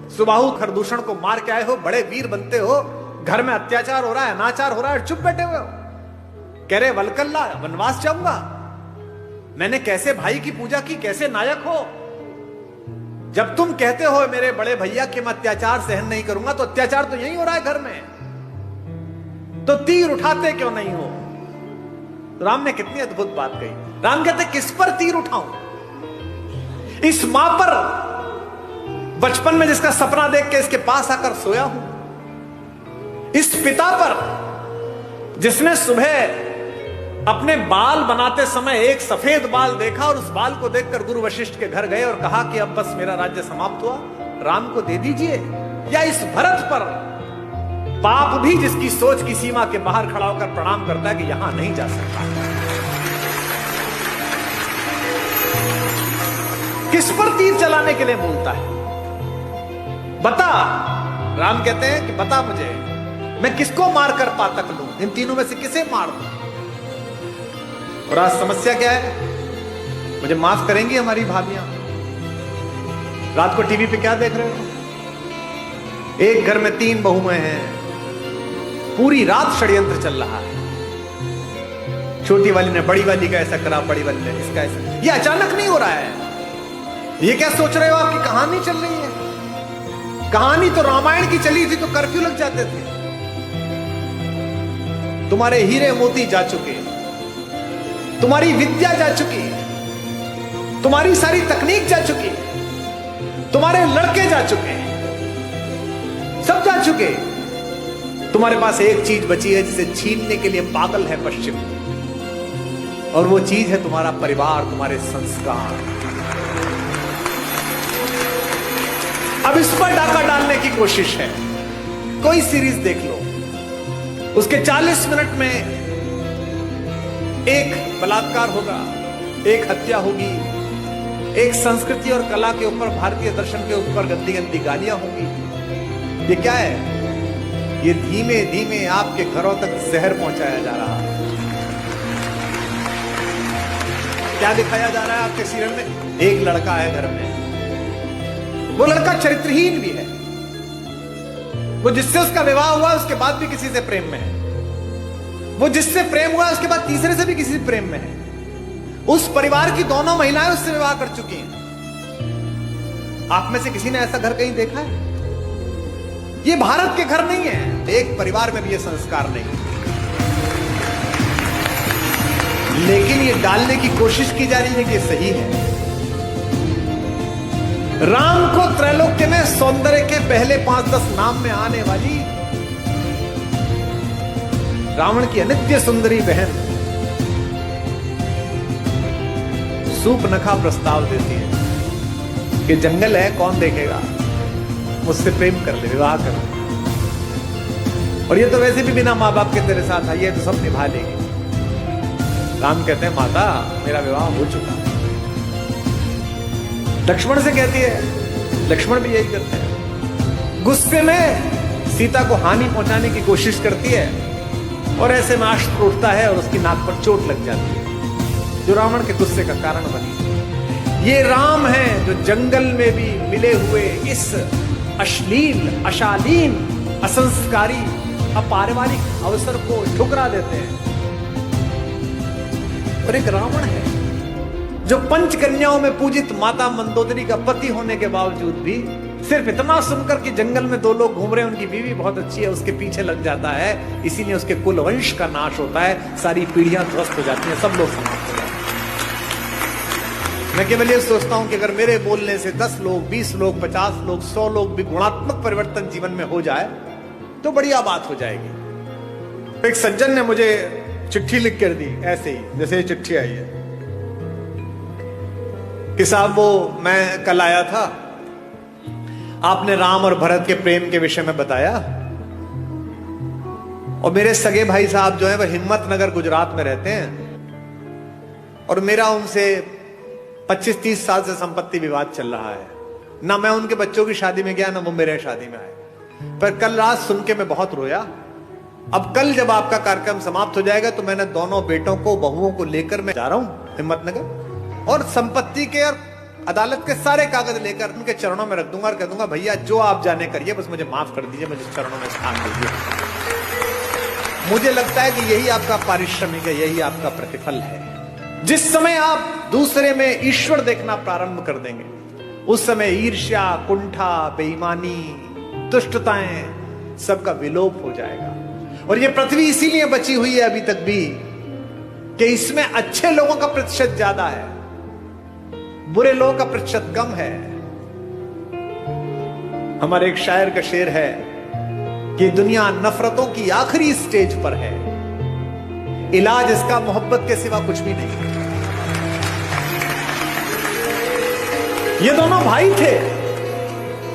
सुबाहु खरदूषण को मार के आए हो, बड़े वीर बनते हो, घर में अत्याचार हो रहा है, अनाचार हो रहा है, चुप बैठे हुए हो। कह रहे वलकल्ला वनवास जाऊंगा। मैंने कैसे भाई की पूजा की, कैसे नायक हो। जब तुम कहते हो मेरे बड़े भैया कि मैं अत्याचार सहन नहीं करूंगा, तो अत्याचार तो यही हो रहा है घर में, तो तीर उठाते क्यों नहीं हो। तो राम ने कितनी अद्भुत बात कही। राम कहते किस पर तीर उठाऊं। इस मां पर बचपन में जिसका सपना देख के इसके पास आकर सोया हूं, इस पिता पर जिसने सुबह अपने बाल बनाते समय एक सफेद बाल देखा और उस बाल को देखकर गुरु वशिष्ठ के घर गए और कहा कि अब बस मेरा राज्य समाप्त हुआ, राम को दे दीजिए। या इस भरत पर पाप भी जिसकी सोच की सीमा के बाहर खड़ा होकर प्रणाम करता है कि यहां नहीं जा सकता। किस पर तीर चलाने के लिए बोलता है, बता। राम कहते हैं कि बता मुझे, मैं किसको मारकर पातक लूं, इन तीनों में से किसे मार दूं। और आज समस्या क्या है, मुझे माफ करेंगी हमारी भाभियां, रात को टीवी पे क्या देख रहे हो। एक घर में 3 बहुएं हैं, पूरी रात षड्यंत्र चल रहा है। छोटी वाली ने बड़ी वाली का ऐसा करा, बड़ी वाली ने इसका ऐसा। ये अचानक नहीं हो रहा है। ये क्या सोच रहे हो, आपकी कहानी चल रही है। कहानी तो रामायण की चली थी तो कर्फ्यू लग जाते थे। तुम्हारे हीरे मोती जा चुके, तुम्हारी विद्या जा चुकी, तुम्हारी सारी तकनीक जा चुकी, तुम्हारे लड़के जा चुके, सब जा चुके। तुम्हारे पास एक चीज बची है जिसे छीनने के लिए पागल है पश्चिम, और वो चीज है तुम्हारा परिवार, तुम्हारे संस्कार। अब इस पर डाका डालने की कोशिश है। कोई सीरीज देख लो, उसके 40 मिनट में एक बलात्कार होगा, एक हत्या होगी, एक संस्कृति और कला के ऊपर, भारतीय दर्शन के ऊपर गंदी गंदी गालियां होंगी। ये क्या है, ये धीमे धीमे आपके घरों तक जहर पहुंचाया जा रहा है। क्या दिखाया जा रहा है आपके सीरियल में, एक लड़का है घर में, वो लड़का चरित्रहीन भी है, वो जिससे उसका विवाह हुआ उसके बाद भी किसी से प्रेम में है, वो जिससे प्रेम हुआ उसके बाद तीसरे से भी किसी से प्रेम में है। उस परिवार की दोनों महिलाएं उससे विवाह कर चुकी हैं। आप में से किसी ने ऐसा घर कहीं देखा है? ये भारत के घर नहीं है, एक परिवार में भी ये संस्कार नहीं, लेकिन ये डालने की कोशिश की जा रही है कि ये सही है। राम को त्रैलोक्य में सौंदर्य के पहले 5-10 नाम में आने वाली रावण की अनित्य सुंदरी बहन सूर्पनखा प्रस्ताव देती है कि जंगल है, कौन देखेगा, मुझसे प्रेम कर ले, विवाह कर ले, और ये तो वैसे भी बिना माँ बाप के तेरे साथ आई है तो सब निभा लेगी। राम कहते हैं माता मेरा विवाह हो चुका। लक्ष्मण से कहती है, लक्ष्मण भी यही करते हैं, गुस्से में सीता को हानि पहुंचाने की कोशिश करती है और ऐसे में अस्त्र उठता है और उसकी नाक पर चोट लग जाती है, जो रावण के गुस्से का कारण बनी। ये राम है जो जंगल में भी मिले हुए इस अश्लील, अशालीन, असंस्कारी, अपारिवारिक अवसर को ठुकरा देते हैं। और एक रावण है जो पंचकन्याओं में पूजित माता मंदोदरी का पति होने के बावजूद भी सिर्फ इतना सुनकर कि जंगल में 2 लोग घूम रहे हैं, उनकी बीवी बहुत अच्छी है, उसके पीछे लग जाता है। इसीलिए उसके कुल वंश का नाश होता है, सारी पीढ़ियां ध्वस्त हो जाती हैं, सब लोग समाप्त हो जाते हैं। मैं केवल ये सोचता हूं कि अगर मेरे बोलने से 10 लोग, 20 लोग, 50 लोग, 100 लोग भी गुणात्मक परिवर्तन जीवन में हो जाए तो बढ़िया बात हो जाएगी। एक सज्जन ने मुझे चिट्ठी लिख कर दी, ऐसे ही जैसे ये चिट्ठी आई है कि साहब वो मैं कल आया था, आपने राम और भरत के प्रेम के विषय में बताया, और मेरे सगे भाई साहब जो है वह हिम्मतनगर गुजरात में रहते हैं, और मेरा उनसे 25-30 साल से संपत्ति विवाद चल रहा है। ना मैं उनके बच्चों की शादी में गया, ना वो मेरे शादी में आए, पर कल रात सुन के मैं बहुत रोया। अब कल जब आपका कार्यक्रम समाप्त हो जाएगा तो मैंने दोनों बेटों को, बहुओं को लेकर मैं जा रहा हूं हिम्मतनगर, और संपत्ति के और अदालत के सारे कागज लेकर उनके चरणों में रख दूंगा और कह दूंगा भैया जो आप जाने करिए, बस मुझे माफ कर दीजिए, मुझे चरणों में स्थान दीजिए। मुझे लगता है कि यही आपका पारिश्रमिक है, यही आपका प्रतिफल है। जिस समय आप दूसरे में ईश्वर देखना प्रारंभ कर देंगे, उस समय ईर्ष्या, कुंठा, बेईमानी, दुष्टताएं सबका विलोप हो जाएगा। और ये पृथ्वी इसीलिए बची हुई है अभी तक भी कि इसमें अच्छे लोगों का प्रतिशत ज्यादा है, बुरे लोगों का प्रतिशत कम है। हमारे एक शायर का शेर है कि दुनिया नफरतों की आखिरी स्टेज पर है, इलाज इसका मोहब्बत के सिवा कुछ भी नहीं। ये दोनों भाई थे,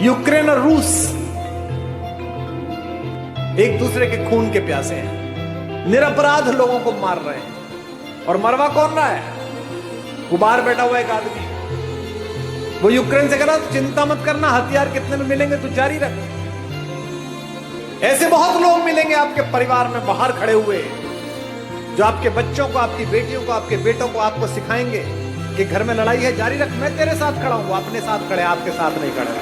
यूक्रेन और रूस, एक दूसरे के खून के प्यासे हैं, निरपराध लोगों को मार रहे हैं। और मरवा कौन रहा है? वो बाहर बैठा हुआ एक आदमी, वो यूक्रेन से कह रहा चिंता मत करना, हथियार कितने में मिलेंगे तू जारी रख। ऐसे बहुत लोग मिलेंगे आपके परिवार में बाहर खड़े हुए, जो आपके बच्चों को, आपकी बेटियों को, आपके बेटों को आपको सिखाएंगे कि घर में लड़ाई है, जारी रख, मैं तेरे साथ खड़ा हूं। वो अपने साथ खड़े, आपके साथ नहीं खड़े।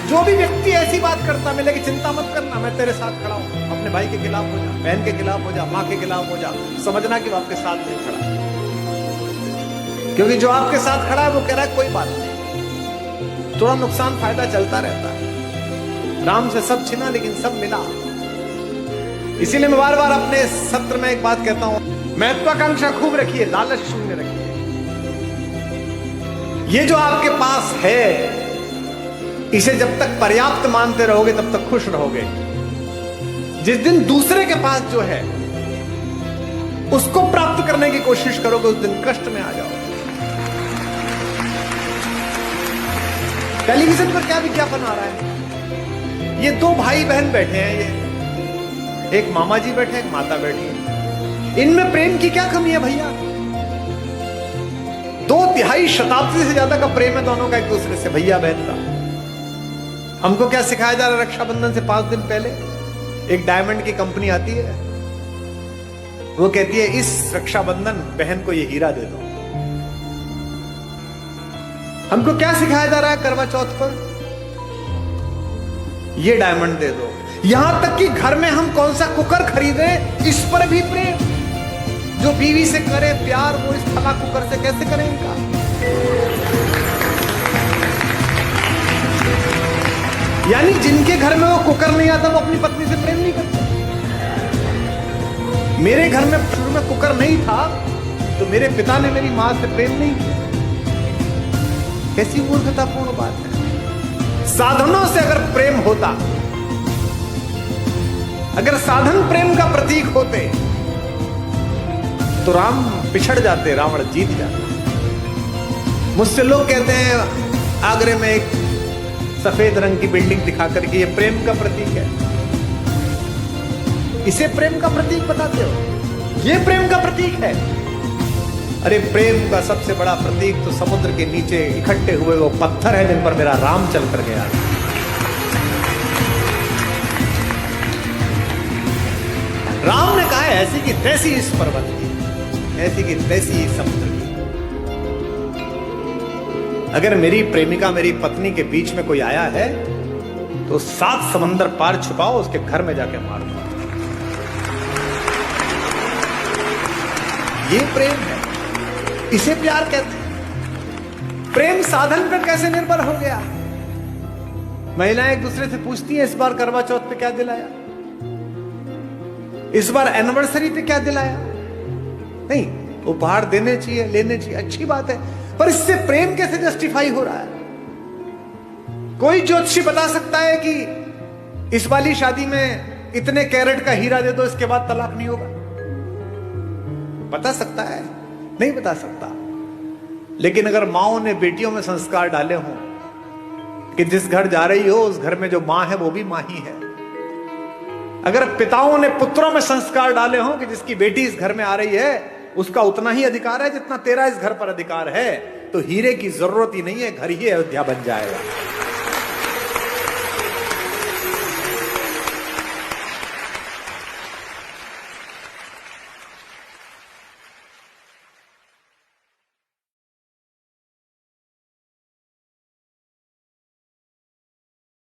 जो भी व्यक्ति ऐसी बात करता मिले कि चिंता मत करना, मैं तेरे साथ खड़ा हूं, अपने भाई के खिलाफ हो जा, बहन के खिलाफ हो जा, मां के खिलाफ हो जा, समझना कि वो आपके साथ नहीं खड़ा। क्योंकि जो आपके साथ खड़ा है वो कह रहा है कोई बात नहीं, थोड़ा नुकसान फायदा चलता रहता है। राम से सब छिना लेकिन सब मिला। इसीलिए मैं बार बार अपने सत्र में एक बात कहता हूं, महत्वाकांक्षा खूब रखिए, लालच शून्य रखिए। ये जो आपके पास है, इसे जब तक पर्याप्त मानते रहोगे तब तक खुश रहोगे। जिस दिन दूसरे के पास जो है उसको प्राप्त करने की कोशिश करोगे, उस दिन कष्ट में आ जाओगे। टेलीविजन पर क्या विज्ञापन आ रहा है? ये दो भाई बहन बैठे हैं, ये एक मामा जी बैठे, एक माता बैठी है। इनमें प्रेम की क्या कमी है भैया? 2 शताब्दी से ज्यादा का प्रेम है दोनों का एक दूसरे से, भैया बहन का। हमको क्या सिखाया जा रहा है? रक्षाबंधन से 5 दिन पहले एक डायमंड की कंपनी आती है, वो कहती है इस रक्षाबंधन बहन को ये हीरा दे दो। हमको क्या सिखाया जा रहा है करवा चौथ पर? ये डायमंड दे दो। यहां तक कि घर में हम कौन सा कुकर खरीदे, इस पर भी प्रेम। जो बीवी से करे प्यार, वो इस थला कुकर से कैसे करेगा? यानी जिनके घर में वो कुकर नहीं आता, वो अपनी पत्नी से प्रेम नहीं करते। मेरे घर में शुरू में कुकर नहीं था, तो मेरे पिता ने मेरी मां से प्रेम नहीं किया। कैसी मूर्खतापूर्ण बात है। साधनों से अगर प्रेम होता, अगर साधन प्रेम का प्रतीक होते, तो राम पिछड़ जाते, रावण जीत जाते। मुझसे लोग कहते हैं आगरे में एक सफेद रंग की बिल्डिंग दिखा करके ये प्रेम का प्रतीक है। इसे प्रेम का प्रतीक बताते हो? ये प्रेम का प्रतीक है? अरे प्रेम का सबसे बड़ा प्रतीक तो समुद्र के नीचे इकट्ठे हुए वो पत्थर है जिन पर मेरा राम चल कर गया। राम ने कहा है ऐसी की तैसी इस पर्वत की, ऐसी की तैसी समुद्र की। अगर मेरी प्रेमिका, मेरी पत्नी के बीच में कोई आया है तो 7 समंदर पार छुपाओ, उसके घर में जाके मार दो। ये प्रेम है, इसे प्यार कहते हैं। प्रेम साधन पर कैसे निर्भर हो गया? महिलाएं एक दूसरे से पूछती हैं इस बार करवा चौथ पे क्या दिलाया, इस बार एनिवर्सरी पे क्या दिलाया। नहीं, उपहार देने चाहिए, लेने चाहिए, अच्छी बात है, पर इससे प्रेम कैसे जस्टिफाई हो रहा है? कोई ज्योतिषी बता सकता है कि इस वाली शादी में इतने कैरेट का हीरा दे दो, इसके बाद तलाक नहीं होगा? बता सकता है? नहीं बता सकता। लेकिन अगर माओ ने बेटियों में संस्कार डाले हों कि जिस घर जा रही हो उस घर में जो मां है वो भी मां ही है, अगर पिताओं ने पुत्रों में संस्कार डाले हों कि जिसकी बेटी इस घर में आ रही है उसका उतना ही अधिकार है जितना तेरा इस घर पर अधिकार है, तो हीरे की जरूरत ही नहीं है, घर ही अयोध्या बन जाएगा।